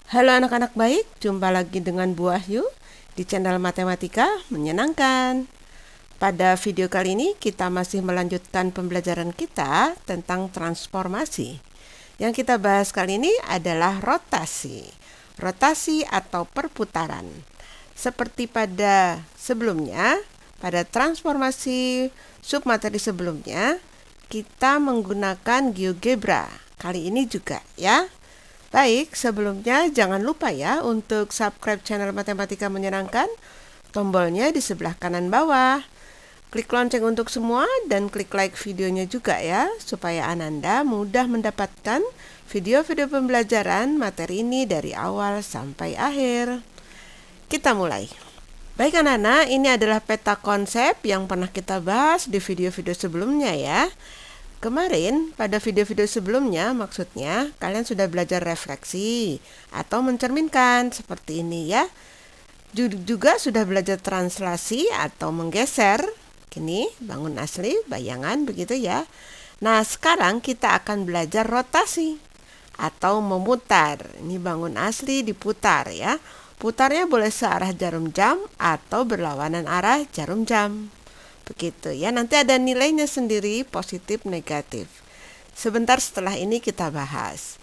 Halo anak-anak baik, jumpa lagi dengan Bu Wahyu di channel Matematika Menyenangkan. Pada video kali ini kita masih melanjutkan pembelajaran kita tentang transformasi. Yang kita bahas kali ini adalah rotasi. Rotasi atau perputaran. Seperti pada sebelumnya, pada transformasi submateri sebelumnya, kita menggunakan GeoGebra. Kali ini juga ya. Baik, sebelumnya jangan lupa ya untuk subscribe channel Matematika Menyenangkan. Tombolnya di sebelah kanan bawah. Klik lonceng untuk semua dan klik like videonya juga ya, supaya Ananda mudah mendapatkan video-video pembelajaran materi ini dari awal sampai akhir. Kita mulai. Baik anak-anak, ini adalah peta konsep yang pernah kita bahas di video-video sebelumnya ya. Kemarin, pada video-video sebelumnya, maksudnya kalian sudah belajar refleksi atau mencerminkan seperti ini ya. Juga sudah belajar translasi atau menggeser. Gini, bangun asli, bayangan, begitu ya. Nah, sekarang kita akan belajar rotasi atau memutar. Ini bangun asli diputar ya. Putarnya boleh searah jarum jam atau berlawanan arah jarum jam. Begitu ya, nanti ada nilainya sendiri, positif, negatif. Sebentar setelah ini kita bahas.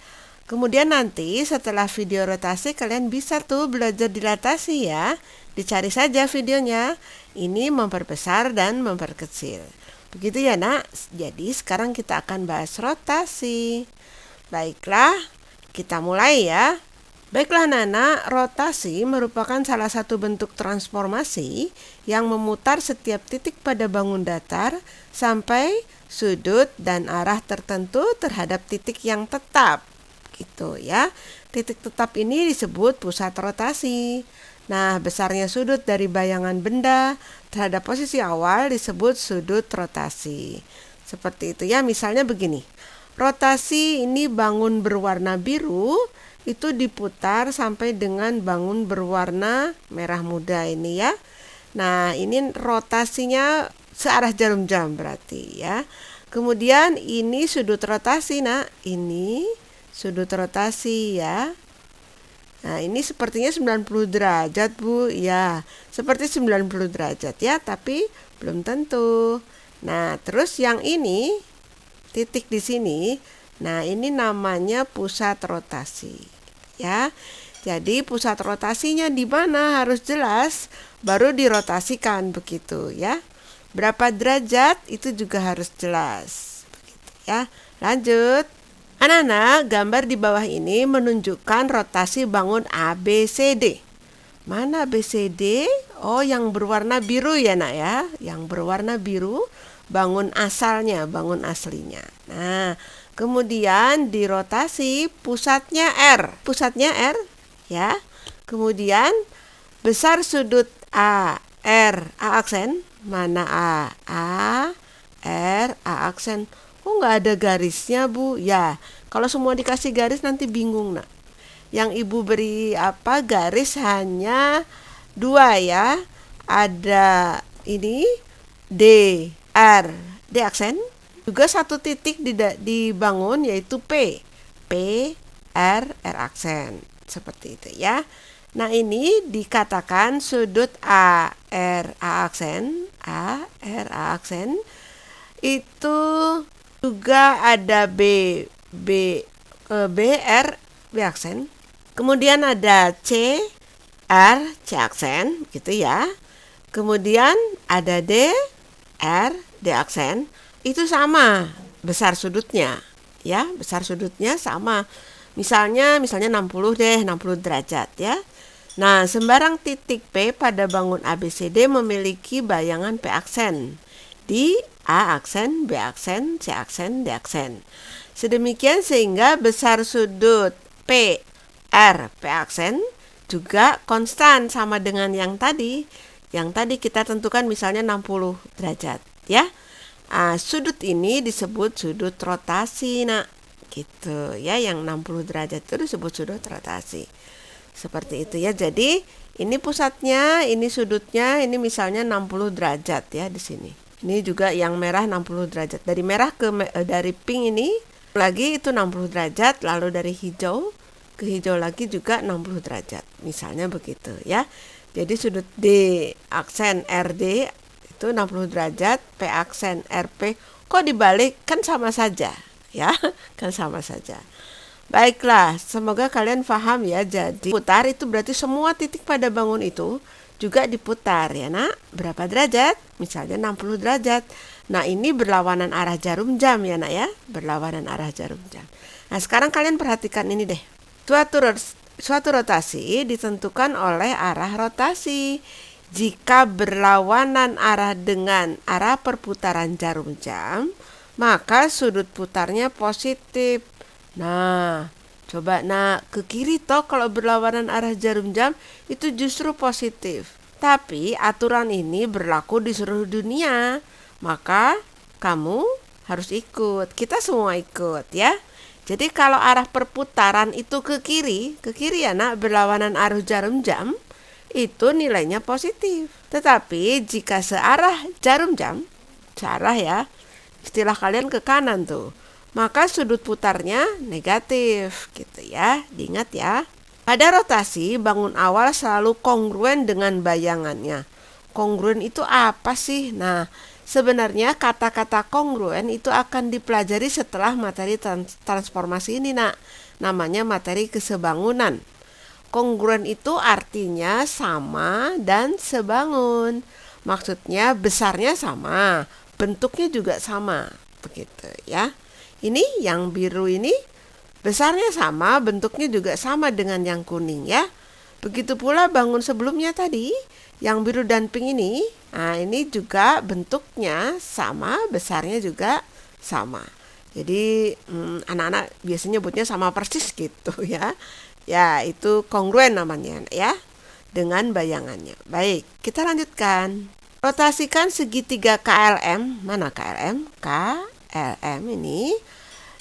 Kemudian nanti setelah video rotasi kalian bisa tuh belajar dilatasi ya. Dicari saja videonya. Ini memperbesar dan memperkecil. Begitu ya nak. Jadi sekarang kita akan bahas rotasi. Baiklah, kita mulai ya. Baiklah Nana, rotasi merupakan salah satu bentuk transformasi yang memutar setiap titik pada bangun datar sampai sudut dan arah tertentu terhadap titik yang tetap. Gitu ya. Titik tetap ini disebut pusat rotasi. Nah, besarnya sudut dari bayangan benda terhadap posisi awal disebut sudut rotasi. Seperti itu ya, misalnya begini. Rotasi ini bangun berwarna biru itu diputar sampai dengan bangun berwarna merah muda ini ya. Nah, ini rotasinya searah jarum jam berarti ya. Kemudian ini sudut rotasi, nah ini sudut rotasi ya. Nah, ini sepertinya 90 derajat, Bu. Ya, seperti 90 derajat ya, tapi belum tentu. Nah, terus yang ini titik di sini, nah ini namanya pusat rotasi. Ya, jadi pusat rotasinya di mana harus jelas, baru dirotasikan begitu ya. Berapa derajat itu juga harus jelas. Begitu ya. Lanjut. Anak-anak, gambar di bawah ini menunjukkan rotasi bangun ABCD. Mana ABCD? Oh, yang berwarna biru ya nak ya. Yang berwarna biru bangun asalnya, bangun aslinya. Nah, kemudian dirotasi pusatnya R. Pusatnya R ya. Kemudian besar sudut A, R, A aksen. Mana A? A, R, A aksen. Kok nggak ada garisnya, Bu? Ya, kalau semua dikasih garis nanti bingung, nak. Yang Ibu beri garis hanya 2 ya. Ada ini D, R, D aksen. Juga satu titik dibangun yaitu P. P, R, R aksen. Seperti itu ya. Nah, ini dikatakan sudut A, R, A aksen. A, R, A aksen. Itu juga ada B, B, R, B aksen. Kemudian ada C, R, C aksen. Gitu ya. Kemudian ada D, R, D aksen. Itu sama besar sudutnya ya, besar sudutnya sama. Misalnya 60 deh, 60 derajat ya. Nah, sembarang titik P pada bangun ABCD memiliki bayangan P aksen di A aksen, B aksen, C aksen, D aksen. Sedemikian sehingga besar sudut P, R, P aksen juga konstan sama dengan yang tadi. Yang tadi kita tentukan misalnya 60 derajat ya. Sudut ini disebut sudut rotasi, nak. Gitu ya, yang 60 derajat itu disebut sudut rotasi. Seperti itu ya. Jadi, ini pusatnya, ini sudutnya, ini misalnya 60 derajat ya di sini. Ini juga yang merah 60 derajat. Dari merah ke dari pink ini lagi itu 60 derajat, lalu dari hijau ke hijau lagi juga 60 derajat. Misalnya begitu ya. Jadi sudut D aksen RD itu 60 derajat, P aksen RP kok dibalik, kan sama saja ya, kan sama saja. Baiklah, semoga kalian paham ya. Jadi putar itu berarti semua titik pada bangun itu juga diputar ya nak. Berapa derajat? Misalnya 60 derajat. Nah ini berlawanan arah jarum jam ya nak ya. Berlawanan arah jarum jam. Nah sekarang kalian perhatikan ini deh. Suatu rotasi ditentukan oleh arah rotasi. Jika berlawanan arah dengan arah perputaran jarum jam, maka sudut putarnya positif. Nah, coba nak ke kiri toh kalau berlawanan arah jarum jam itu justru positif. Tapi aturan ini berlaku di seluruh dunia. Maka kamu harus ikut. Kita semua ikut ya. Jadi kalau arah perputaran itu ke kiri ya nak, berlawanan arah jarum jam, itu nilainya positif. Tetapi jika searah jarum jam, searah ya, istilah kalian ke kanan tuh, maka sudut putarnya negatif gitu ya. Diingat ya. Pada rotasi, bangun awal selalu kongruen dengan bayangannya. Kongruen itu apa sih? Nah, sebenarnya kata-kata kongruen itu akan dipelajari setelah materi transformasi ini nak. Namanya materi kesebangunan. Kongruen itu artinya sama dan sebangun. Maksudnya besarnya sama, bentuknya juga sama. Begitu ya. Ini yang biru ini besarnya sama, bentuknya juga sama dengan yang kuning ya. Begitu pula bangun sebelumnya tadi, yang biru dan pink ini. Nah, ini juga bentuknya sama, besarnya juga sama. Jadi anak-anak biasanya nyebutnya sama persis gitu ya. Ya, itu kongruen namanya ya, dengan bayangannya. Baik, kita lanjutkan. Rotasikan segitiga KLM. Mana KLM? KLM ini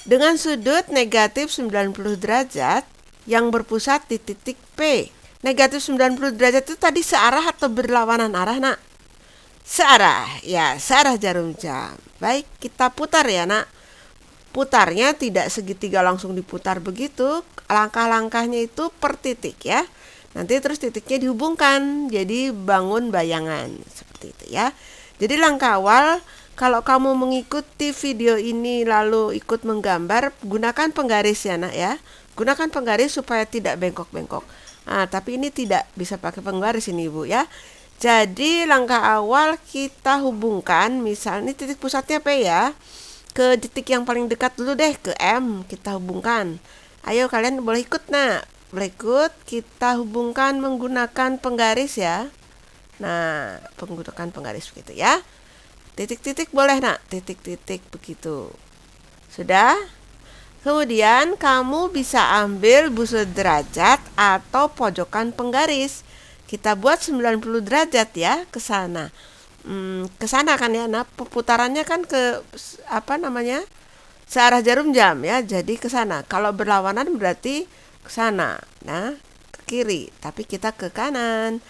dengan sudut negatif 90 derajat yang berpusat di titik P. Negatif 90 derajat itu tadi searah atau berlawanan arah nak? Searah, ya searah jarum jam. Baik, kita putar ya nak. Putarnya tidak segitiga langsung diputar begitu. Langkah-langkahnya itu per titik ya. Nanti terus titiknya dihubungkan, jadi bangun bayangan. Seperti itu ya. Jadi langkah awal, kalau kamu mengikuti video ini lalu ikut menggambar, gunakan penggaris ya nak ya. Gunakan penggaris supaya tidak bengkok-bengkok. Nah, tapi ini tidak bisa pakai penggaris ini ibu ya. Jadi langkah awal kita hubungkan, misalnya titik pusatnya P ya. Ke titik yang paling dekat dulu deh, ke M kita hubungkan. Ayo kalian boleh ikut nak. Boleh ikut, kita hubungkan menggunakan penggaris ya. Nah, menggunakan penggaris begitu ya. Titik-titik boleh nak, titik-titik begitu. Sudah? Kemudian kamu bisa ambil busur derajat atau pojokan penggaris. Kita buat 90 derajat ya ke sana. Ke sana kan ya. Nah, perputarannya kan ke searah jarum jam ya. Jadi ke sana. Kalau berlawanan berarti ke sana. Nah, ke kiri, tapi kita ke kanan.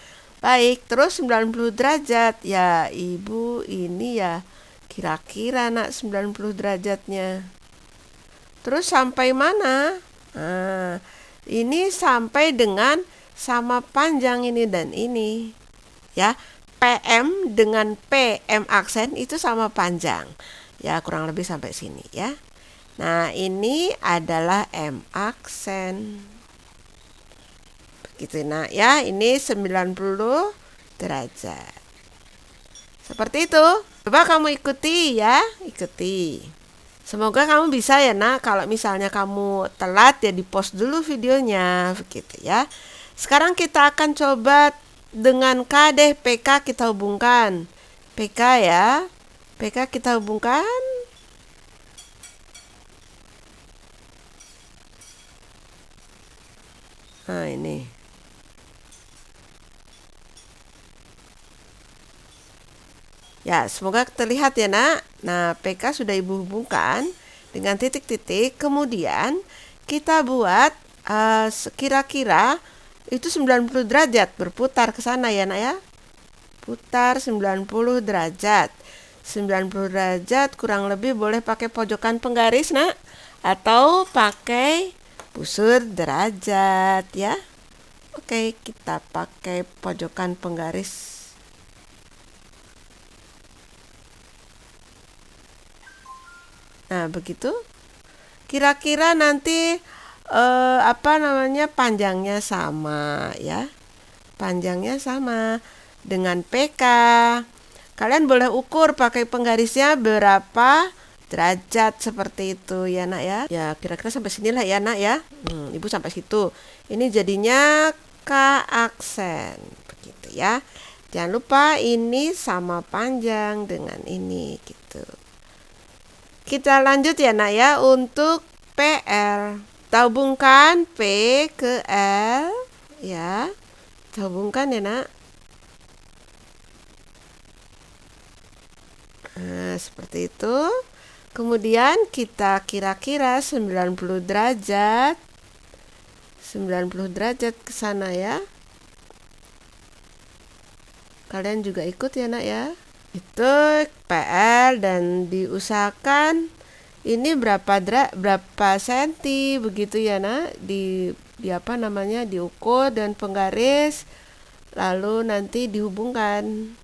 Baik, terus 90 derajat. Ya, Ibu ini ya kira-kira nak 90 derajatnya. Terus sampai mana? Nah, ini sampai dengan sama panjang ini dan ini. Ya, PM dengan PM aksen itu sama panjang. Ya, kurang lebih sampai sini ya. Nah, ini adalah M aksen. Begitu nak ya, ini 90 derajat. Seperti itu. Coba kamu ikuti ya, ikuti. Semoga kamu bisa ya nak. Kalau misalnya kamu telat ya di-pause dulu videonya, begitu ya. Sekarang kita akan coba dengan K deh, PK kita hubungkan. PK ya. PK kita hubungkan. Nah, ini. Ya, semoga terlihat ya nak. Nah, PK sudah ibu hubungkan dengan titik-titik. Kemudian kita buat kira-kira itu 90 derajat berputar ke sana ya nak ya. Putar 90 derajat. 90 derajat kurang lebih boleh pakai pojokan penggaris nak. Atau pakai busur derajat ya. Oke, kita pakai pojokan penggaris. Nah, begitu. Kira-kira nanti panjangnya sama ya. Panjangnya sama dengan PK. Kalian boleh ukur pakai penggarisnya berapa derajat seperti itu ya nak ya. Ya kira-kira sampai sinilah ya nak ya. Ibu sampai situ. Ini jadinya K aksen. Begitu ya. Jangan lupa ini sama panjang dengan ini gitu. Kita lanjut ya nak ya untuk PL. Kita hubungkan P ke L ya. Kita hubungkan ya nak. Nah, seperti itu. Kemudian kita kira-kira 90 derajat. 90 derajat ke sana ya. Kalian juga ikut ya nak ya. Itu PL dan diusahakan ini berapa senti begitu ya nak, diukur dan penggaris lalu nanti dihubungkan.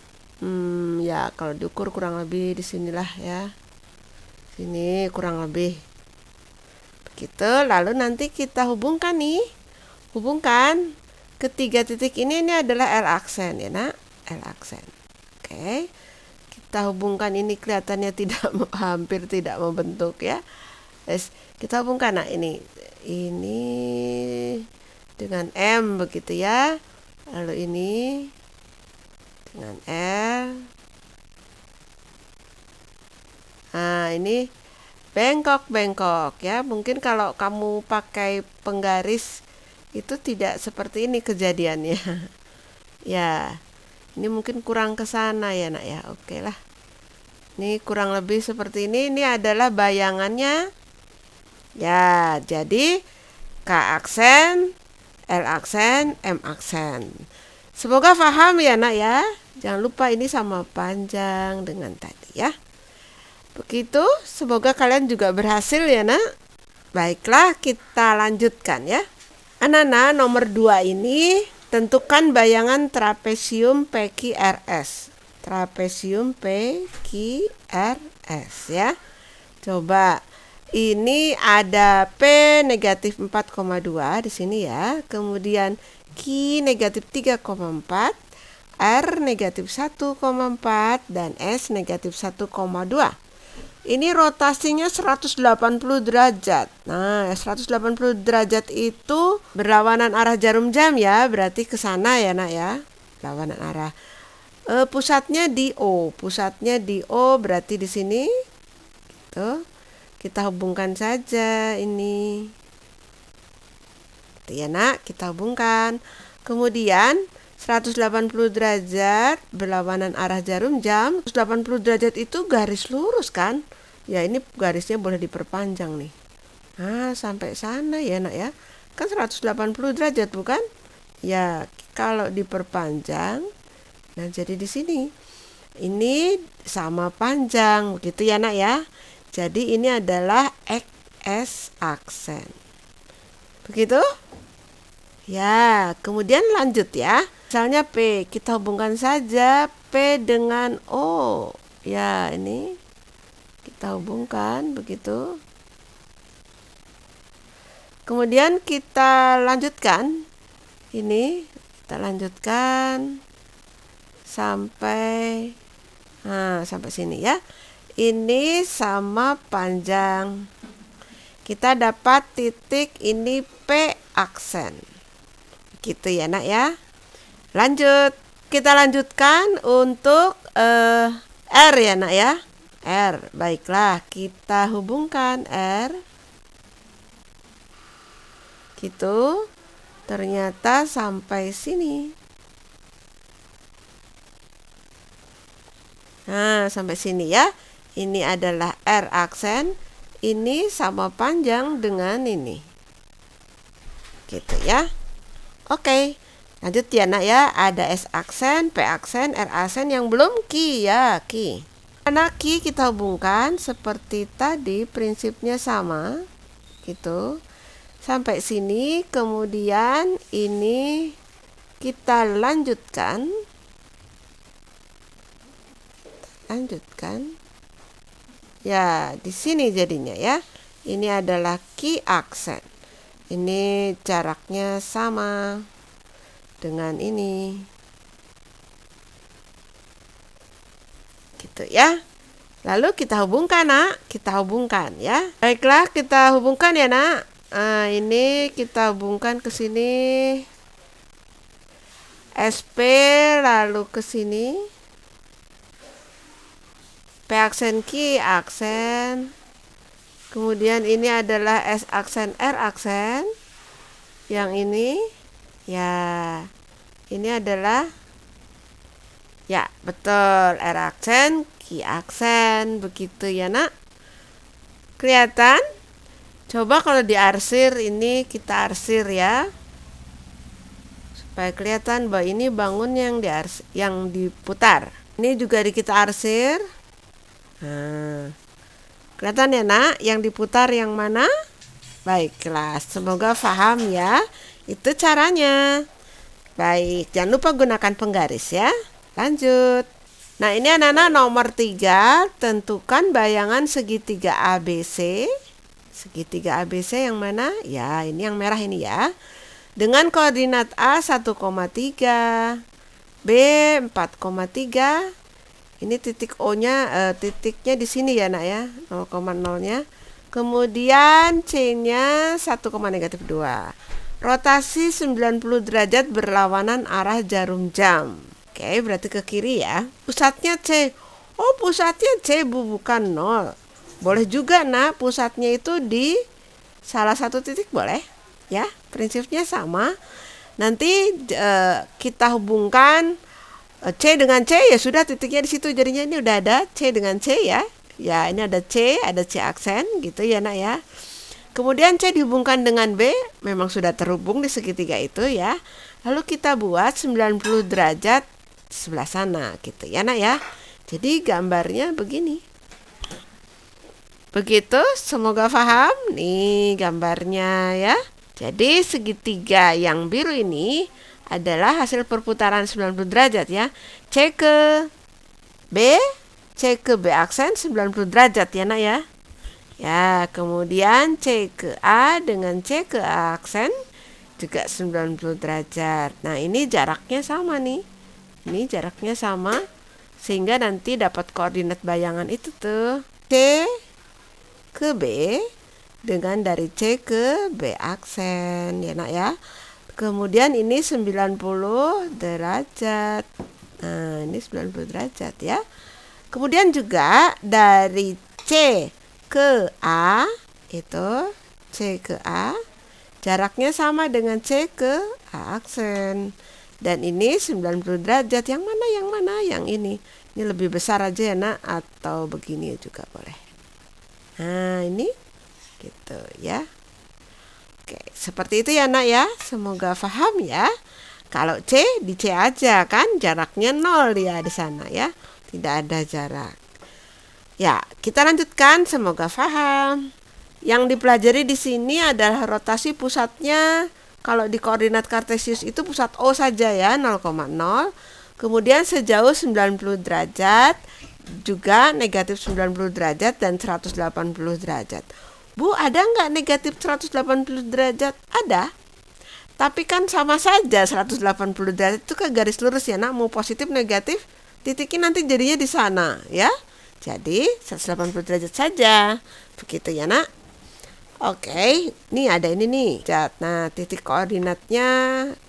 Ya kalau diukur kurang lebih di sinilah ya. Sini kurang lebih. Begitu, lalu nanti kita hubungkan nih. Hubungkan ketiga titik ini adalah L aksen ya nak, L aksen. Oke. Kita hubungkan ini kelihatannya hampir tidak membentuk ya. Kita hubungkan nah ini dengan M begitu ya. Lalu ini dengan L. Nah, ini bengkok-bengkok ya. Mungkin kalau kamu pakai penggaris itu tidak seperti ini kejadiannya. Ya. Ini mungkin kurang ke sana ya nak ya. Oke lah. Ini kurang lebih seperti ini. Ini adalah bayangannya. Ya, jadi K aksen, L aksen, M aksen. Semoga paham ya nak ya. Jangan lupa ini sama panjang dengan tadi ya. Begitu, semoga kalian juga berhasil ya nak. Baiklah, kita lanjutkan ya. Anak-anak, nomor 2 ini tentukan bayangan trapesium PQRS. Trapesium PQRS ya. Coba ini ada P negatif 4,2 di sini ya. Kemudian Q negatif 3,4, R negatif 1,4 dan S negatif 1,2. Ini rotasinya 180 derajat. Nah, 180 derajat itu berlawanan arah jarum jam ya, berarti ke sana ya nak ya. Lawanan arah. Pusatnya di O, berarti di sini. Gitu. Kita hubungkan saja ini. Gitu ya nak, kita hubungkan. Kemudian 180 derajat berlawanan arah jarum jam. 180 derajat itu garis lurus kan? Ya ini garisnya boleh diperpanjang nih. Nah sampai sana ya nak ya. Kan 180 derajat bukan? Ya kalau diperpanjang, nah jadi di sini. Ini sama panjang begitu ya nak ya. Jadi ini adalah XS aksen. Begitu? Ya, kemudian lanjut ya. Misalnya P, kita hubungkan saja P dengan O. Ya, ini kita hubungkan begitu. Kemudian kita lanjutkan. Ini kita lanjutkan sampai sampai sini ya. Ini sama panjang. Kita dapat titik ini P aksen. Gitu ya nak ya. Lanjut. Kita lanjutkan untuk R ya nak ya. R. Baiklah, kita hubungkan R. Gitu. Ternyata sampai sini. Nah, sampai sini ya. Ini adalah R aksen. Ini sama panjang dengan ini. Gitu ya. Oke. Lanjut ya nak ya. Ada S aksen, P aksen, R aksen yang belum Q ya. Q. Karena Q kita hubungkan seperti tadi. Prinsipnya sama. Gitu. Sampai sini, kemudian ini kita lanjutkan. Ya, di sini jadinya ya. Ini adalah key accent. Ini jaraknya sama dengan ini. Gitu ya. Lalu kita hubungkan, Nak. Kita hubungkan ya. Baiklah, kita hubungkan ya, Nak. Nah, ini kita hubungkan ke sini. SP lalu ke sini. P aksen Q aksen. Kemudian ini adalah S aksen R aksen. Yang ini ya. Ini adalah ya, betul, R aksen, Q aksen, begitu ya, Nak. Kelihatan? Coba kalau diarsir, ini kita arsir ya. Supaya kelihatan bahwa ini bangun yang diputar. Ini juga kita arsir. Nah, kelihatan ya, Nak, yang diputar yang mana? Baiklah, semoga paham ya. Itu caranya. Baik, jangan lupa gunakan penggaris ya. Lanjut. Nah, ini anak-anak nomor 3, tentukan bayangan segitiga ABC. Segitiga ABC yang mana? Ya, ini yang merah ini ya. Dengan koordinat A 1,3, B 4,3. Ini titik O-nya, titiknya di sini ya, Nak ya, 0,0-nya. Kemudian C-nya 1,-2. Rotasi 90 derajat berlawanan arah jarum jam. Oke, berarti ke kiri ya. Pusatnya C. Oh, pusatnya C, bukan 0. Boleh juga, Nak, pusatnya itu di salah satu titik boleh. Ya, prinsipnya sama. Nanti kita hubungkan C dengan C, ya sudah, titiknya di situ. Jadinya ini udah ada C dengan C ya. Ya, ini ada C aksen gitu ya, Nak ya. Kemudian C dihubungkan dengan B, memang sudah terhubung di segitiga itu ya. Lalu kita buat 90 derajat sebelah sana gitu ya, Nak ya. Jadi gambarnya begini. Begitu, semoga paham. Nih gambarnya ya. Jadi segitiga yang biru ini adalah hasil perputaran 90 derajat ya. C ke B aksen 90 derajat ya, Nak ya. Ya, kemudian C ke A dengan C ke A aksen juga 90 derajat. Nah, ini jaraknya sama nih. Ini jaraknya sama sehingga nanti dapat koordinat bayangan itu tuh. C ke B dengan dari C ke B aksen ya, Nak ya. Kemudian ini 90 derajat. Nah, ini 90 derajat ya. Kemudian juga dari C ke A, itu C ke A, jaraknya sama dengan C ke A aksen. Dan ini 90 derajat. Yang mana? Yang ini. Ini lebih besar aja ya, Nak, atau begini juga boleh. Nah, ini gitu ya. Oke, seperti itu ya, Nak ya. Semoga paham ya. Kalau C, di C aja kan, jaraknya 0 ya di sana ya. Tidak ada jarak. Ya, kita lanjutkan, semoga paham. Yang dipelajari di sini adalah rotasi pusatnya. Kalau di koordinat kartesius itu pusat O saja ya, 0,0. Kemudian sejauh 90 derajat, juga negatif 90 derajat dan 180 derajat. Bu, ada nggak negatif 180 derajat? Ada. Tapi kan sama saja 180 derajat itu ke garis lurus ya, Nak. Mau positif negatif, titiknya nanti jadinya di sana ya. Jadi 180 derajat saja. Begitu ya, Nak. Oke, nih ada ini nih. Nah, titik koordinatnya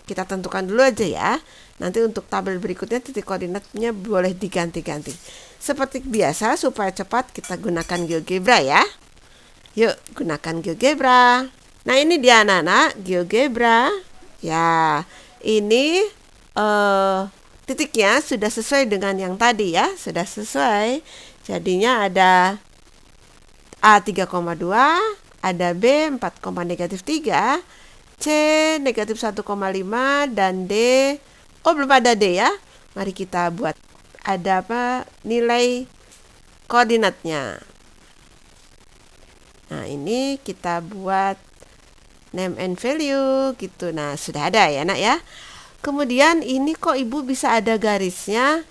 kita tentukan dulu aja ya. Nanti untuk tabel berikutnya titik koordinatnya boleh diganti-ganti. Seperti biasa, supaya cepat kita gunakan GeoGebra ya. Yuk, gunakan GeoGebra. Nah, ini dia anak-anak GeoGebra. Ya, ini titiknya sudah sesuai dengan yang tadi ya. Sudah sesuai. Jadinya ada A 3,2, ada B 4,-3, C negatif 1,5, dan D, oh belum ada D ya. Mari kita buat. Ada apa? Nilai koordinatnya. Nah, ini kita buat name and value gitu. Nah, sudah ada ya nak ya. Kemudian ini kok ibu bisa ada garisnya?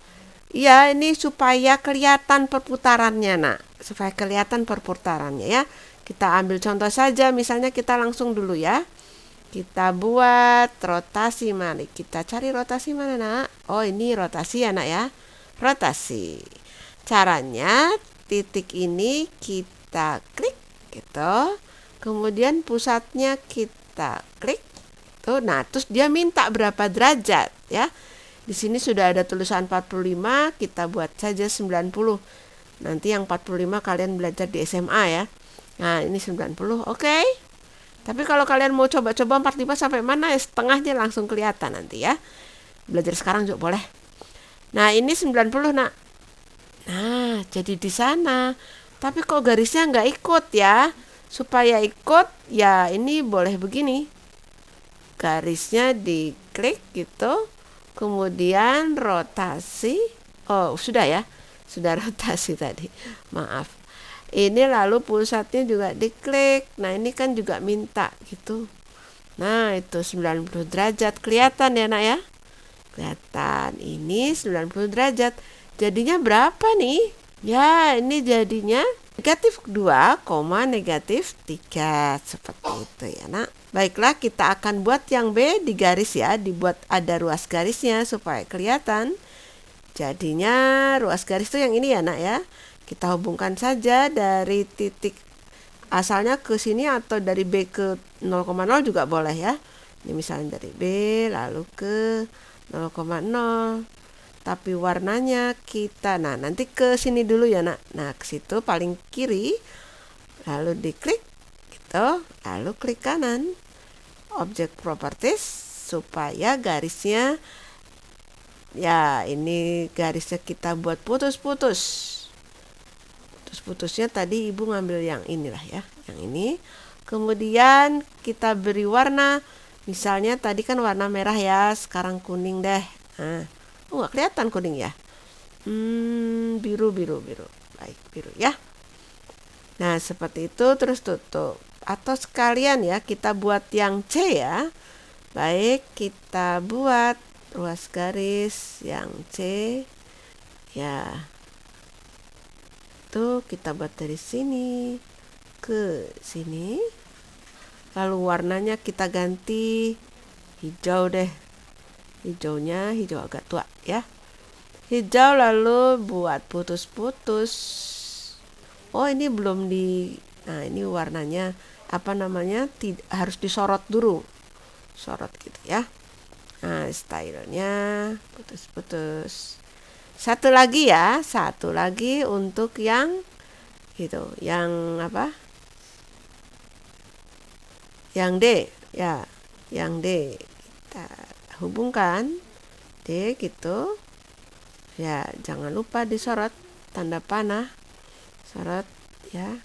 Ya, ini supaya kelihatan perputarannya nak, supaya kelihatan perputarannya ya. Kita ambil contoh saja, misalnya kita langsung dulu ya. Kita buat rotasi, mari kita cari rotasi mana nak? Oh, ini rotasi ya nak ya, rotasi. Caranya titik ini kita klik gitu, kemudian pusatnya kita klik tuh. Nah, terus dia minta berapa derajat ya. Di sini sudah ada tulisan 45, kita buat saja 90. Nanti yang 45 kalian belajar di SMA ya. Nah, ini 90. Oke. Tapi kalau kalian mau coba-coba 45 sampai mana ya, setengahnya langsung kelihatan nanti ya. Belajar sekarang juga boleh. Nah, ini 90 nak. Nah, jadi di sana. Tapi kok garisnya nggak ikut ya? Supaya ikut ya ini boleh begini. Garisnya diklik gitu. Kemudian rotasi. Oh, sudah ya. Sudah rotasi tadi. Maaf. Ini lalu pusatnya juga diklik. Nah, ini kan juga minta gitu. Nah, itu 90 derajat. Kelihatan ya nak ya? Kelihatan. Ini 90 derajat. Jadinya berapa nih? Ya, ini jadinya negatif 2, negatif 3. Seperti itu ya nak. Baiklah, kita akan buat yang B di garis ya. Dibuat ada ruas garisnya supaya kelihatan. Jadinya ruas garis itu yang ini ya nak ya. Kita hubungkan saja dari titik asalnya ke sini atau dari B ke 0,0 juga boleh ya. Ini misalnya dari B lalu ke 0,0. Tapi warnanya kita, nah nanti ke sini dulu ya nak. Nah, ke situ paling kiri. Lalu diklik gitu, lalu klik kanan. Object properties supaya garisnya ya ini garisnya kita buat putus-putus. Putus-putusnya tadi ibu ngambil yang inilah ya, yang ini. Kemudian kita beri warna, misalnya tadi kan warna merah ya, sekarang kuning deh. Nah, nggak kelihatan kuning ya. Biru. Baik, biru ya. Nah, seperti itu, terus tutup. Atau sekalian ya, kita buat yang C ya. Baik, kita buat ruas garis yang C ya. Itu kita buat dari sini ke sini. Lalu warnanya kita ganti hijau deh. Hijaunya hijau agak tua ya. Hijau lalu buat putus-putus. Oh, ini belum di. Nah, ini warnanya apa namanya? Harus disorot dulu. Sorot gitu ya. Nah, stylenya putus-putus. Satu lagi ya, satu lagi untuk yang gitu, yang apa? Yang D ya, yang D kita hubungkan D gitu. Ya, jangan lupa disorot tanda panah. Sorot ya.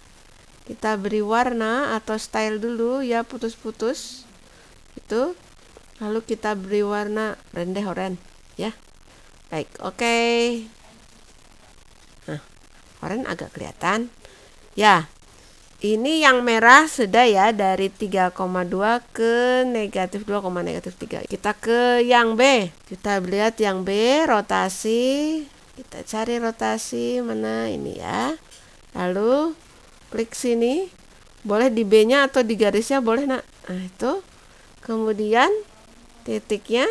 Kita beri warna atau style dulu ya, putus-putus. Itu. Lalu kita beri warna rendah oranye ya. Baik, oke. Nah, oranye agak kelihatan. Ya, ini yang merah sudah ya, dari 3,2 ke negatif 2, negatif 3. Kita ke yang B. Kita lihat yang B, rotasi. Kita cari rotasi mana ini ya. Lalu klik sini. Boleh di B-nya atau di garisnya boleh nak. Nah, itu. Kemudian titiknya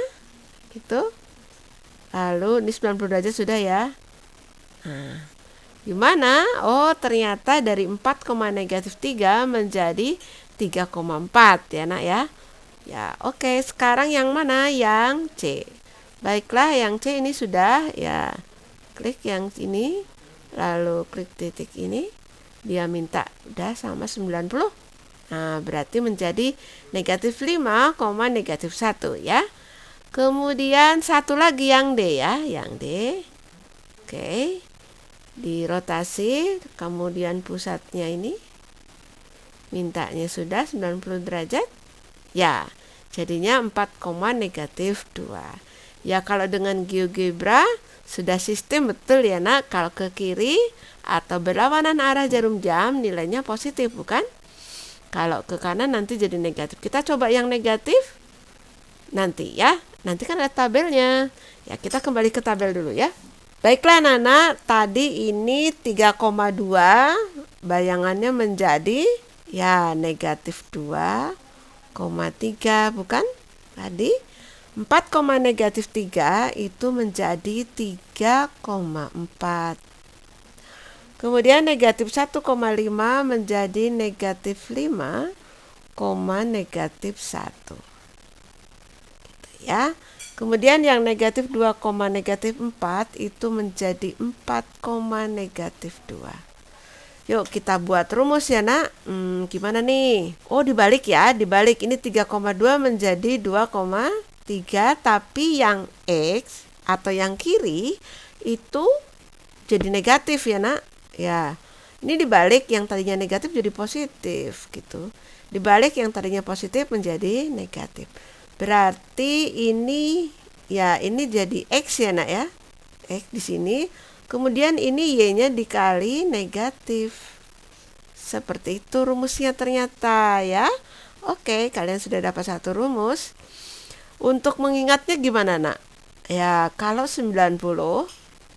gitu. Lalu ini 90 derajat sudah ya. Nah, gimana? Oh, ternyata dari 4, negatif 3 menjadi 3,4 ya nak ya. Ya, oke. Sekarang yang mana? Yang C. Baiklah, yang C ini sudah ya. Klik yang ini, lalu klik titik ini. Dia minta udah sama 90. Nah, berarti menjadi negatif 5, negatif 1 ya. Kemudian satu lagi yang D ya, yang D. Oke. Dirotasi, kemudian pusatnya ini. Mintanya sudah 90 derajat. Ya, jadinya 4, negatif 2. Ya, kalau dengan GeoGebra sudah sistem betul ya nak. Kalau ke kiri atau berlawanan arah jarum jam nilainya positif bukan? Kalau ke kanan nanti jadi negatif. Kita coba yang negatif nanti ya. Nanti kan ada tabelnya. Ya, kita kembali ke tabel dulu ya. Baiklah Nana, tadi ini 3,2 bayangannya menjadi ya negatif 2,3 bukan? Tadi 4, negatif 3 itu menjadi 3,4. Kemudian negatif 1,5 menjadi negatif 5, negatif 1. Gitu ya. Kemudian yang negatif 2, negatif 4 itu menjadi 4, negatif 2. Yuk kita buat rumus ya nak. Gimana nih? Oh dibalik ya, dibalik ini 3,2 menjadi 2,3, tapi yang X atau yang kiri itu jadi negatif ya nak. Ya, ini dibalik yang tadinya negatif jadi positif gitu. Dibalik yang tadinya positif menjadi negatif. Berarti ini ya ini jadi X ya nak ya. X di sini. Kemudian ini Y-nya dikali negatif. Seperti itu rumusnya ternyata ya. Oke, kalian sudah dapat satu rumus. Untuk mengingatnya gimana nak? Ya, kalau 90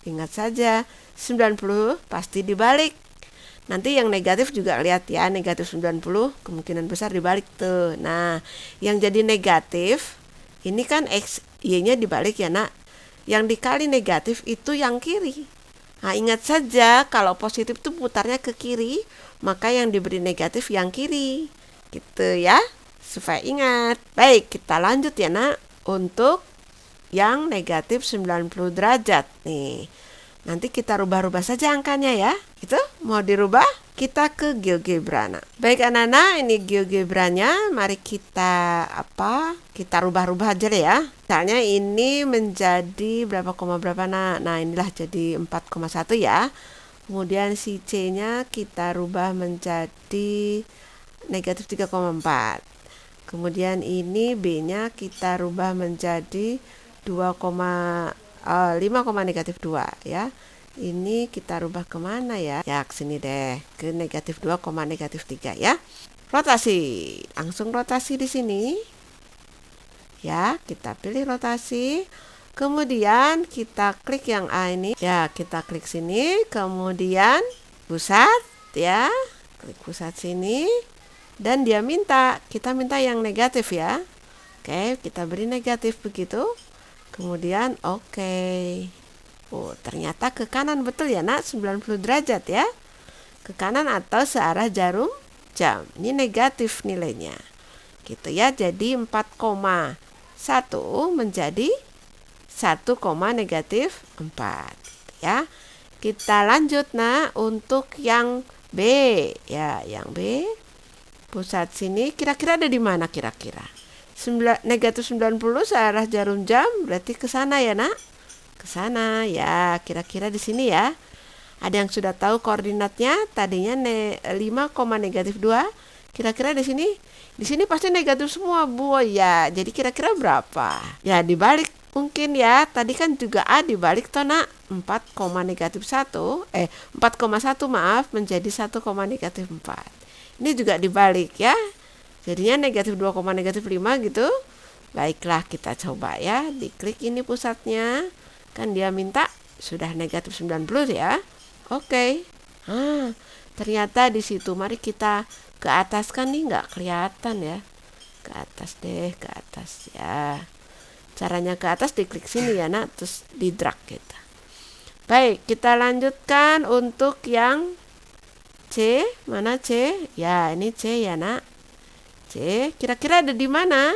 ingat saja 90 pasti dibalik. Nanti yang negatif juga lihat ya, negatif 90 kemungkinan besar dibalik tuh. Nah, yang jadi negatif ini kan X, Y-nya dibalik ya nak. Yang dikali negatif itu yang kiri. Nah, ingat saja kalau positif itu putarnya ke kiri, maka yang diberi negatif yang kiri. Gitu ya, supaya ingat. Baik, kita lanjut ya nak. Untuk yang negatif 90 derajat nih. Nanti kita rubah-rubah saja angkanya ya. Itu mau dirubah, kita ke GeoGebra. Nah, baik anak-anak, ini GeoGebranya. Mari kita Kita rubah-rubah aja deh ya. Misalnya ini menjadi berapa nak? Nah, inilah jadi 4,1 ya. Kemudian si C-nya kita rubah menjadi negatif 3,4. Kemudian ini B-nya kita rubah menjadi 5, negatif 2 ya. Ini kita rubah kemana ya? Ya ke sini deh, ke negatif 2, negatif 3 ya. Rotasi, langsung rotasi di sini. Ya, kita pilih rotasi. Kemudian kita klik yang A ini. Ya, kita klik sini. Kemudian pusat ya. Klik pusat sini. Dan dia kita minta yang negatif ya. Oke, kita beri negatif begitu. Kemudian oke. Oh, ternyata ke kanan betul ya nak, 90 derajat ya. Ke kanan atau searah jarum jam. Ini negatif nilainya. Gitu ya, jadi 4,1 menjadi 1, negatif 4 ya. Kita lanjut nak untuk yang B. Ya, yang B. Pusat sini kira-kira ada di mana kira-kira? Negatif 90 searah jarum jam berarti ke sana ya nak. Ke sana ya, kira-kira di sini ya. Ada yang sudah tahu koordinatnya? Tadinya 5, negatif 2. Kira-kira di sini? Di sini pasti negatif semua Bu ya. Jadi kira-kira berapa? Ya dibalik mungkin ya. Tadi kan juga A dibalik toh nak. 4, negatif 1. 4,1 maaf menjadi 1, negatif 4. Ini juga dibalik ya. Jadinya negatif 2, negatif 5 gitu. Baiklah kita coba ya. Diklik ini pusatnya. Kan dia minta sudah negatif 90 ya. Oke. Ternyata di situ. Mari kita ke atas kan nih nggak kelihatan ya. Ke atas deh, ke atas ya. Caranya ke atas diklik sini ya nak. Terus di drag kita. Baik, kita lanjutkan untuk yang C. Mana C? Ya ini C ya nak. C, kira-kira ada di mana?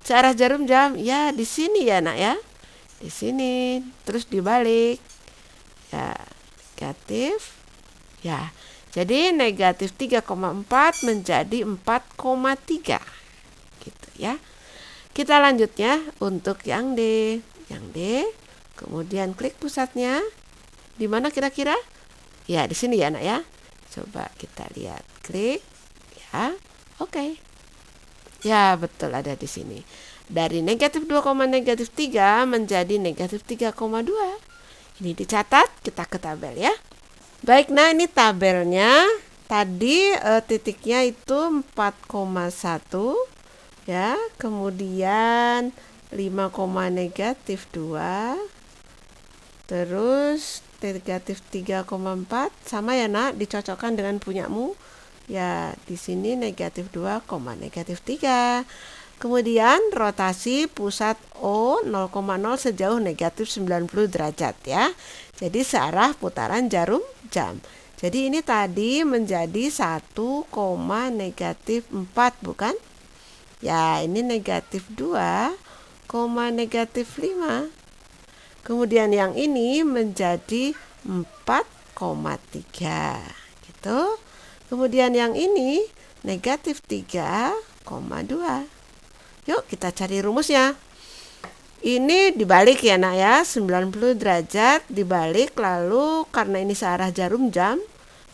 Searah jarum jam. Ya, di sini ya, nak ya. Di sini, terus dibalik. Ya, negatif. Ya. Jadi negatif 3,4 menjadi 4,3. Gitu ya. Kita lanjutnya untuk yang D. Yang D, kemudian klik pusatnya. Di mana kira-kira? Ya, di sini ya, nak ya. Coba kita lihat. Klik. Ya. Oke. Ya, betul ada di sini. Dari negatif 2, negatif 3 menjadi negatif 3,2. Ini dicatat, kita ke tabel ya. Baik, nah ini tabelnya. Tadi titiknya itu 4,1 ya, kemudian 5, negatif 2, terus negatif 3,4 sama ya nak, dicocokkan dengan punyamu ya. Di sini negatif 2, negatif 3. Kemudian rotasi pusat O 0,0 sejauh negatif 90 derajat ya. Jadi searah putaran jarum jam. Jadi ini tadi menjadi 1, negatif 4 bukan? Ya, ini negatif 2, negatif 5. Kemudian yang ini menjadi 4,3 gitu. Kemudian yang ini negatif 3,2. Yuk kita cari rumusnya. Ini dibalik ya nak ya, 90 derajat dibalik, lalu karena ini searah jarum jam,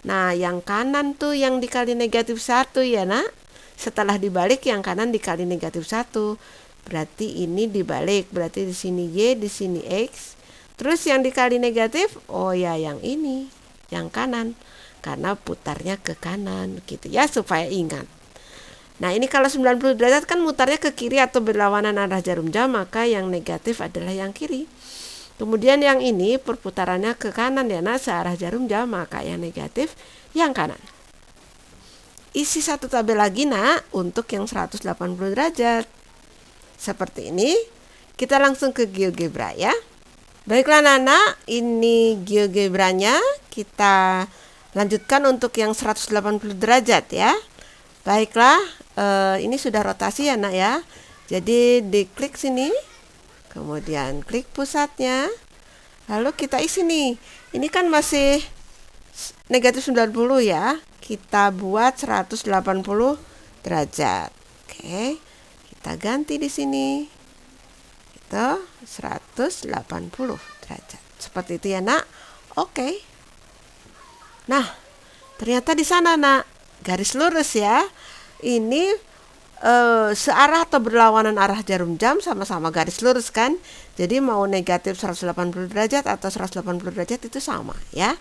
nah yang kanan tuh yang dikali negatif 1 ya nak. Setelah dibalik yang kanan dikali negatif 1. Berarti ini dibalik, berarti di sini Y, di sini X. Terus yang dikali negatif, oh ya yang ini, yang kanan. Karena putarnya ke kanan gitu ya, supaya ingat. Nah ini kalau 90 derajat kan mutarnya ke kiri atau berlawanan arah jarum jam, maka yang negatif adalah yang kiri. Kemudian yang ini perputarannya ke kanan ya nak, searah jarum jam, maka yang negatif yang kanan. Isi satu tabel lagi nak untuk yang 180 derajat. Seperti ini. Kita langsung ke GeoGebra ya. Baiklah Nana, ini GeoGebranya. Kita lanjutkan untuk yang 180 derajat ya. Baiklah, ini sudah rotasi ya nak ya. Jadi diklik sini, kemudian klik pusatnya, lalu kita isi nih. Ini kan masih negatif 90 ya. Kita buat 180 derajat. Oke, kita ganti di sini. Itu 180 derajat. Seperti itu ya nak. Oke. Nah, ternyata di sana nak, garis lurus ya. Ini searah atau berlawanan arah jarum jam, sama-sama garis lurus kan. Jadi mau negatif 180 derajat atau 180 derajat itu sama ya.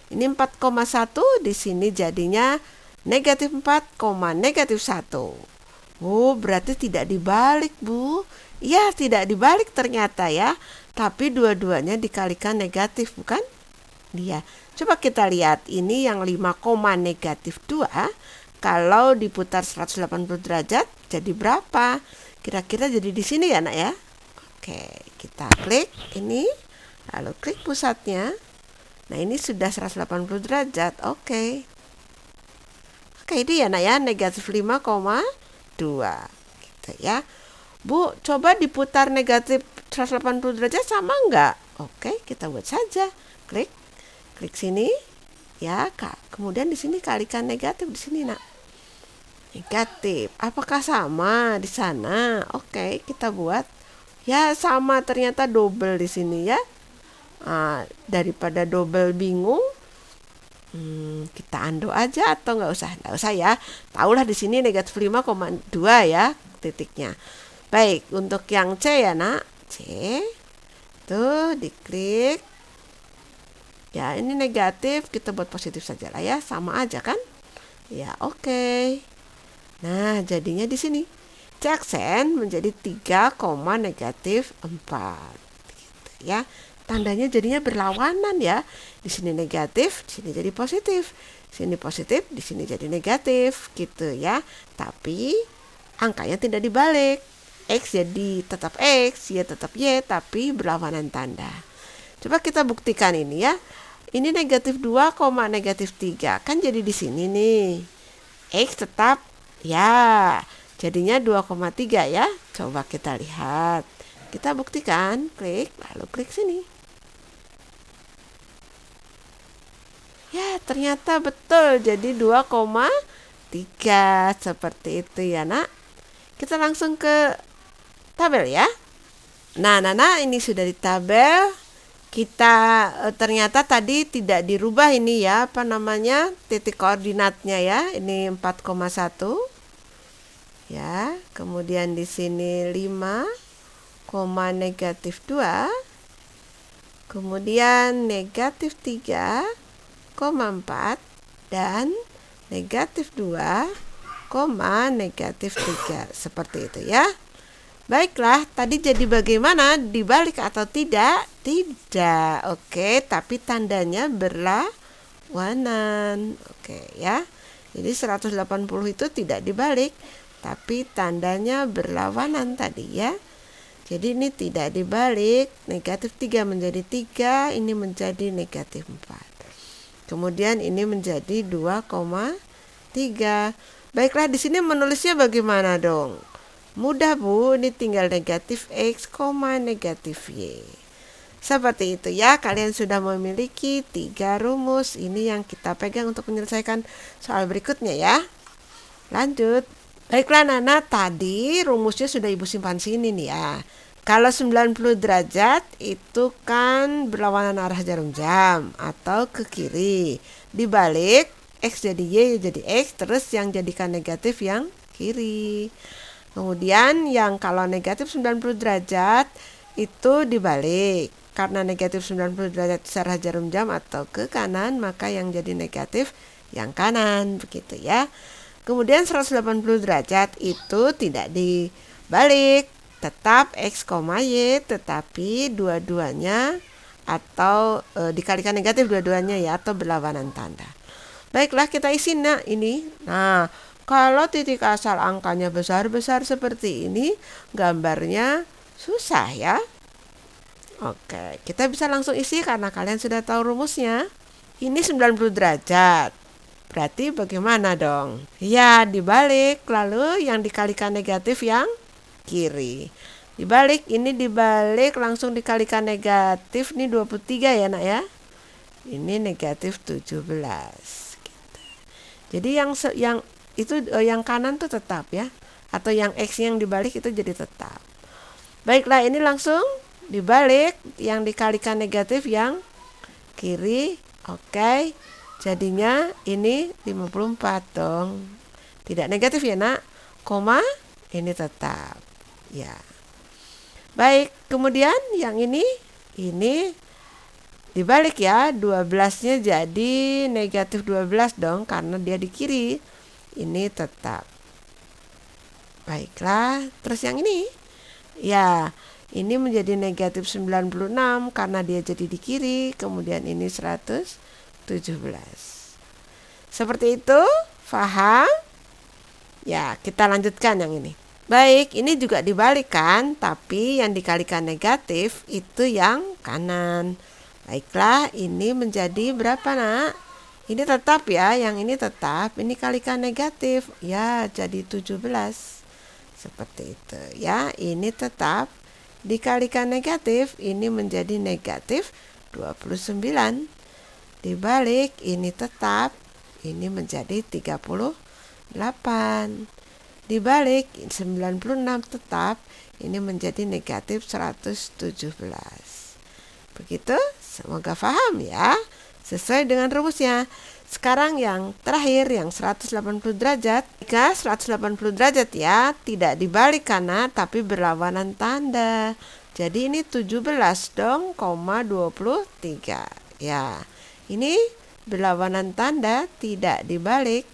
Ini 4,1, di sini jadinya negatif 4, negatif 1. Oh, berarti tidak dibalik bu. Ya, tidak dibalik ternyata ya. Tapi dua-duanya dikalikan negatif bukan? Iya. Coba kita lihat ini yang 5, negatif 2. Kalau diputar 180 derajat jadi berapa? Kira-kira jadi di sini ya nak ya. Oke, kita klik ini, lalu klik pusatnya. Nah ini sudah 180 derajat. Oke, ini ya nak ya, negatif 5,2 gitu ya. Bu, coba diputar negatif 180 derajat sama enggak? Oke, kita buat saja. Klik sini ya kak. Kemudian di sini kalikan negatif di sini nak. Negatif. Apakah sama di sana? Oke, kita buat. Ya sama, ternyata double di sini ya. Daripada double bingung, kita undo aja atau nggak usah ya. Taulah di sini negatif 5,2 ya titiknya. Baik, untuk yang C ya nak, C tuh diklik. Ya ini negatif, kita buat positif saja lah ya, sama aja kan? Ya oke. Nah jadinya di sini C aksen menjadi 3, negatif 4 gitu ya. Tandanya jadinya berlawanan ya. Di sini negatif, di sini jadi positif. Di sini positif, di sini jadi negatif gitu ya. Tapi angkanya tidak dibalik. X jadi tetap X, Y tetap Y, tapi berlawanan tanda. Coba kita buktikan ini ya. Ini negatif 2, negatif 3. Kan jadi di sini nih. X tetap ya. Jadinya 2,3 ya. Coba kita lihat. Kita buktikan. Klik, lalu klik sini. Ya, ternyata betul. Jadi 2,3. Seperti itu ya nak. Kita langsung ke tabel ya. Nah, Nana ini sudah di tabel. Kita ternyata tadi tidak dirubah ini ya, titik koordinatnya ya. Ini 4,1. Ya, kemudian di sini 5, negatif 2. Kemudian negatif 3,4 dan negatif 2, negatif 3. Seperti itu ya. Baiklah, tadi jadi bagaimana? Dibalik atau tidak? Tidak. Oke, tapi tandanya berlawanan. Oke ya. Jadi 180 itu tidak dibalik, tapi tandanya berlawanan tadi ya. Jadi ini tidak dibalik, negatif 3 menjadi 3, ini menjadi negatif 4. Kemudian ini menjadi 2,3. Baiklah, di sini menulisnya bagaimana dong? Mudah Bu, ini tinggal negatif X, negatif Y. Seperti itu ya, kalian sudah memiliki 3 rumus. Ini yang kita pegang untuk menyelesaikan soal berikutnya ya. Lanjut. Baiklah Nana, tadi rumusnya sudah Ibu simpan sini nih ya. Kalau 90 derajat itu kan berlawanan arah jarum jam atau ke kiri. Dibalik, X jadi Y jadi X, terus yang jadikan negatif yang kiri. Kemudian yang kalau negatif 90 derajat itu dibalik. Karena negatif 90 derajat arah jarum jam atau ke kanan, maka yang jadi negatif yang kanan, begitu ya. Kemudian 180 derajat itu tidak dibalik, tetap X, Y, tetapi dua-duanya atau dikalikan negatif dua-duanya ya, atau berlawanan tanda. Baiklah, kita isi ini. Nah, kalau titik asal angkanya besar-besar seperti ini, gambarnya susah ya. Oke, kita bisa langsung isi karena kalian sudah tahu rumusnya. Ini 90 derajat. Berarti bagaimana dong? Ya, dibalik, lalu yang dikalikan negatif yang kiri. Dibalik, ini dibalik langsung dikalikan negatif, ini 23 ya nak ya. Ini negatif 17. Gitu. Jadi yang itu yang kanan tuh tetap ya, atau yang X yang dibalik itu jadi tetap. Baiklah, ini langsung dibalik, yang dikalikan negatif yang kiri. Oke, jadinya ini 54 dong. Tidak negatif ya nak, koma ini tetap ya. Baik, kemudian yang ini dibalik ya, 12-nya jadi negatif 12 dong karena dia di kiri. Ini tetap. Baiklah, terus yang ini ya, ini menjadi negatif 96 karena dia jadi di kiri. Kemudian ini 117. Seperti itu, paham? Ya, kita lanjutkan yang ini. Baik, ini juga dibalik kan, tapi yang dikalikan negatif itu yang kanan. Baiklah, ini menjadi berapa nak? Ini tetap ya, yang ini tetap, ini kalikan negatif, ya jadi 17. Seperti itu ya, ini tetap, dikalikan negatif, ini menjadi negatif 29. Dibalik, ini tetap, ini menjadi 38. Dibalik, 96 tetap, ini menjadi negatif 117. Begitu, semoga paham ya. Sesuai dengan rumusnya. Sekarang yang terakhir, yang 180 derajat. Jika 180 derajat ya, tidak dibalik karena tapi berlawanan tanda. Jadi ini 17 dong, 23. Ya, ini berlawanan tanda, tidak dibalik.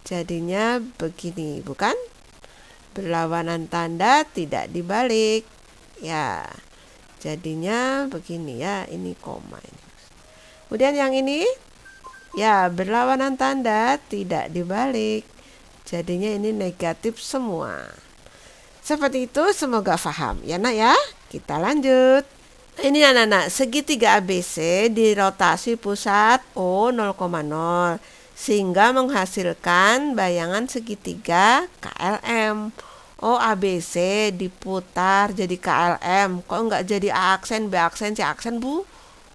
Jadinya begini, bukan? Berlawanan tanda, tidak dibalik. Ya, jadinya begini ya, ini koma ini. Kemudian yang ini ya berlawanan tanda, tidak dibalik. Jadinya ini negatif semua. Seperti itu, semoga paham ya nak ya. Kita lanjut. Ini anak-anak, segitiga ABC dirotasi pusat O 0,0 sehingga menghasilkan bayangan segitiga KLM. O ABC diputar jadi KLM. Kok enggak jadi A aksen, B aksen, C aksen Bu?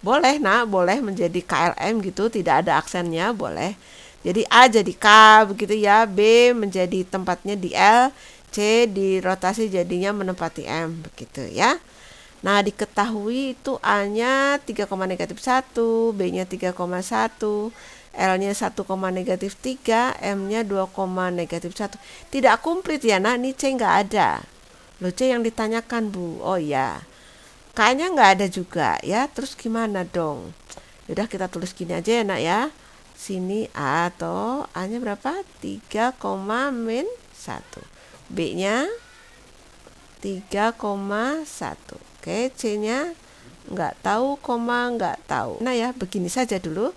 Boleh nak, boleh menjadi KLM gitu, tidak ada aksennya, boleh. Jadi A jadi K begitu ya, B menjadi tempatnya di L, C dirotasi jadinya menempati M begitu ya. Nah, diketahui itu A-nya 3, negatif 1, B-nya 3,1, L-nya 1, negatif 3, M-nya 2, negatif 1. Tidak komplit ya nak, ini C nggak ada. Loh, C yang ditanyakan Bu. Oh ya, K-nya nggak ada juga ya, terus gimana dong? Udah kita tulis gini aja ya nak ya. Sini A atau A-nya berapa? 3, min 1. B-nya 3,1. Oke, C-nya nggak tahu, nggak tahu. Nah ya, begini saja dulu.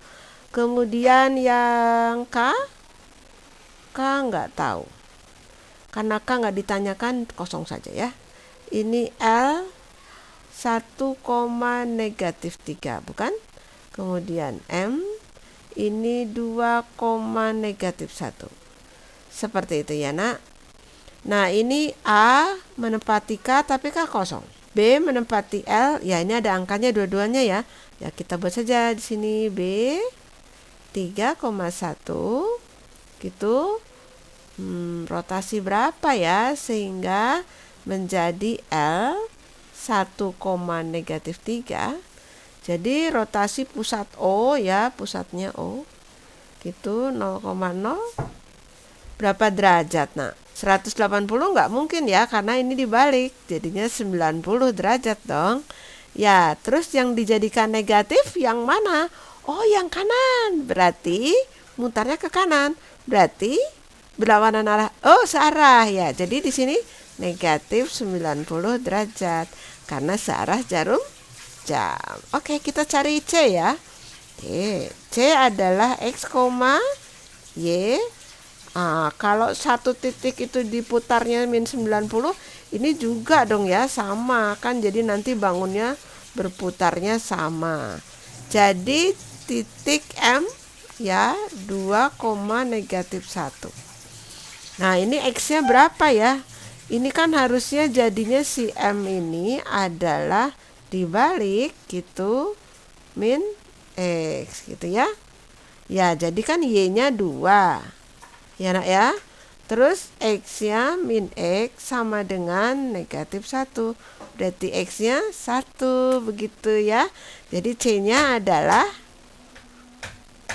Kemudian yang K nggak tahu. Karena K nggak ditanyakan, kosong saja ya. Ini L 1, -3, bukan? Kemudian M ini 2, -1. Seperti itu ya nak. Nah ini A menempati K tapi K kosong. B menempati L, ya ini ada angkanya dua-duanya ya. Ya kita buat saja di sini B 3,1 gitu. Rotasi berapa ya sehingga menjadi L 1, -3. Jadi rotasi pusat O ya, pusatnya O gitu 0,0 berapa derajat nak? 180 nggak mungkin ya karena ini dibalik, jadinya 90 derajat dong. Ya, terus yang dijadikan negatif yang mana? Oh, yang kanan. Berarti mutarnya ke kanan. Berarti berlawanan arah. Oh, searah ya. Jadi di sini negatif 90 derajat karena searah jarum jam. Oke, kita cari C ya. C adalah X, Y. Kalau satu titik itu diputarnya min 90, ini juga dong ya, sama kan. Jadi nanti bangunnya berputarnya sama. Jadi titik M ya 2, -1. Nah ini X-nya berapa ya? Ini kan harusnya jadinya si M ini adalah dibalik gitu min X gitu ya. Ya jadi kan Y-nya 2 ya nak ya. Terus X-nya min X sama dengan -1. Berarti X-nya 1 begitu ya. Jadi C-nya adalah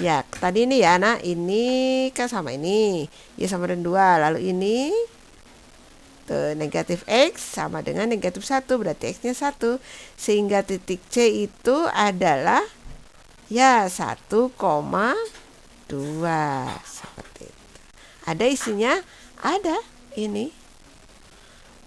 ya tadi ini ya nak, ini kan sama ini ya sama dengan 2. Lalu ini tuh negatif X sama dengan -1, berarti X-nya 1. Sehingga titik C itu adalah ya 1,2 seperti itu. Ada isinya? Ada ini.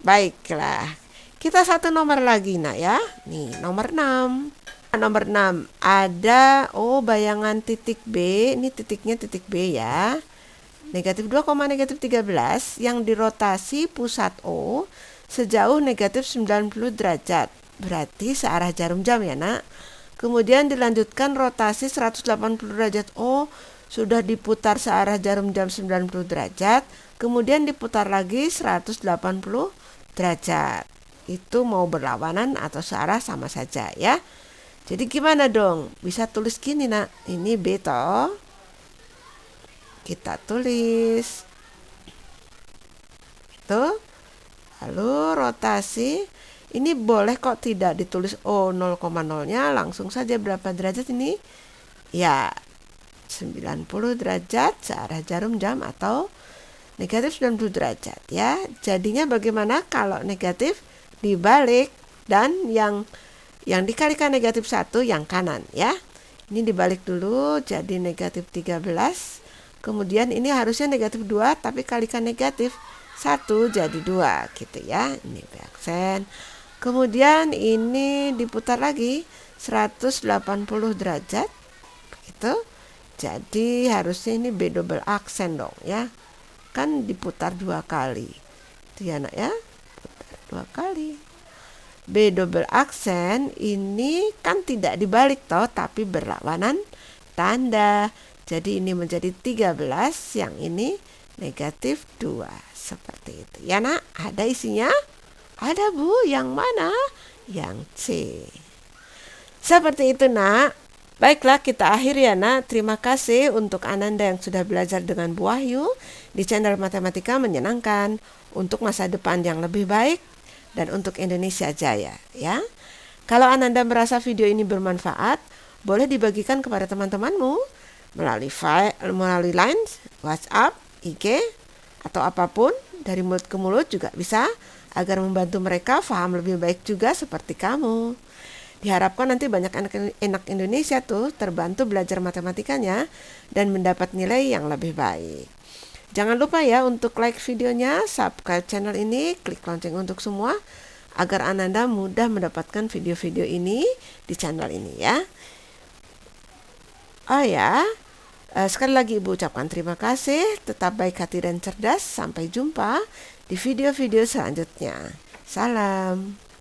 Baiklah. Kita satu nomor lagi nak ya. Nih nomor 6. Nomor 6 ada bayangan titik B. Ini titiknya titik B ya. Negatif 2, -13 yang dirotasi pusat O sejauh negatif 90 derajat. Berarti searah jarum jam ya nak. Kemudian dilanjutkan rotasi 180 derajat O sudah diputar searah jarum jam 90 derajat. Kemudian diputar lagi 180 derajat. Itu mau berlawanan atau searah sama saja ya. Jadi gimana dong? Bisa tulis gini nak. Ini B toh. Kita tulis itu. Lalu rotasi ini boleh kok tidak ditulis 0,0-nya, langsung saja berapa derajat ini? Ya 90 derajat searah jarum jam atau negatif 90 derajat ya. Jadinya bagaimana kalau negatif dibalik dan yang dikalikan negatif 1 yang kanan ya. Ini dibalik dulu jadi negatif 13. Kemudian ini harusnya negatif 2 tapi kalikan negatif 1 jadi 2 gitu ya. Ini B aksen. Kemudian ini diputar lagi 180 derajat gitu. Jadi harusnya ini B double aksen dong ya. Kan diputar 2 kali. Itu ya nak ya. Putar 2 kali. B double aksen ini kan tidak dibalik toh tapi berlawanan tanda. Jadi ini menjadi 13, yang ini negatif 2. Seperti itu. Ya nak, ada isinya? Ada bu, yang mana? Yang C. Seperti itu nak. Baiklah kita akhiri ya nak. Terima kasih untuk Ananda yang sudah belajar dengan Bu Wahyu di channel Matematika Menyenangkan untuk masa depan yang lebih baik dan untuk Indonesia Jaya ya. Kalau Ananda merasa video ini bermanfaat, boleh dibagikan kepada teman-temanmu melalui line, WhatsApp, IG, atau apapun dari mulut ke mulut juga bisa agar membantu mereka paham lebih baik juga seperti kamu. Diharapkan nanti banyak anak Indonesia tuh terbantu belajar matematikanya dan mendapat nilai yang lebih baik. Jangan lupa ya untuk like videonya, subscribe channel ini, klik lonceng untuk semua agar Ananda mudah mendapatkan video-video ini di channel ini ya. Oh ya, sekali lagi Ibu ucapkan terima kasih, tetap baik hati dan cerdas. Sampai jumpa di video-video selanjutnya. Salam.